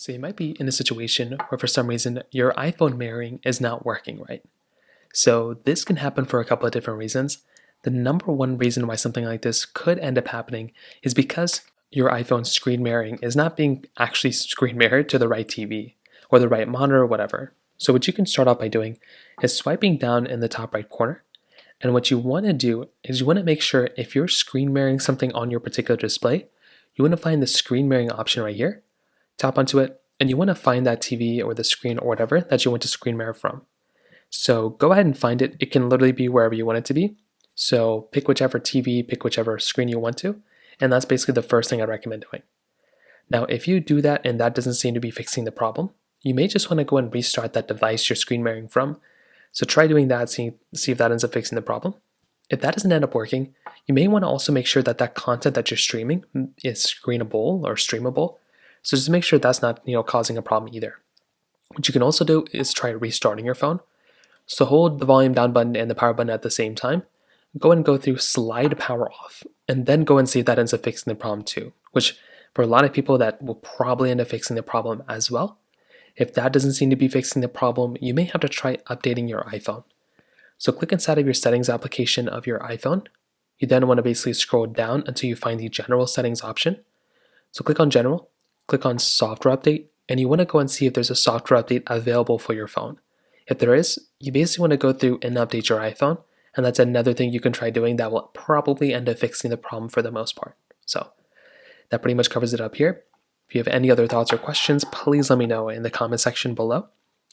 So you might be in a situation where for some reason your iPhone mirroring is not working right. So this can happen for a couple of different reasons. The number one reason why something like this could end up happening is because your iPhone screen mirroring is not being actually screen mirrored to the right TV or the right monitor or whatever. So what you can start off by doing is swiping down in the top right corner. And what you want to do is you want to make sure if you're screen mirroring something on your particular display, you want to find the screen mirroring option right here, tap onto it, and you want to find that TV or the screen or whatever that you want to screen mirror from. So go ahead and find it. It can literally be wherever you want it to be. So pick whichever TV, pick whichever screen you want to, and that's basically the first thing I'd recommend doing. Now, if you do that and that doesn't seem to be fixing the problem, you may just want to go and restart that device you're screen mirroring from. So try doing that, see if that ends up fixing the problem. If that doesn't end up working, you may want to also make sure that that content that you're streaming is screenable or streamable. So just make sure that's not causing a problem either. What you can also do is try restarting your phone. So hold the volume down button and the power button at the same time. Go and go through slide power off, and then go and see if that ends up fixing the problem too, which for a lot of people that will probably end up fixing the problem as well. If that doesn't seem to be fixing the problem, you may have to try updating your iPhone. So click inside of your settings application of your iPhone. You then want to basically scroll down until you find the general settings option. So click on general, click on software update, and you want to go and see if there's a software update available for your phone. If there is, you basically want to go through and update your iPhone, and that's another thing you can try doing that will probably end up fixing the problem for the most part. So that pretty much covers it up here. If you have any other thoughts or questions, please let me know in the comment section below.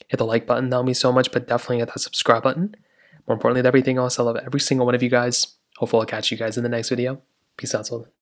Hit the like button, that would mean so much, but definitely hit that subscribe button. More importantly than everything else, I love every single one of you guys. Hopefully I'll catch you guys in the next video. Peace out, Solden.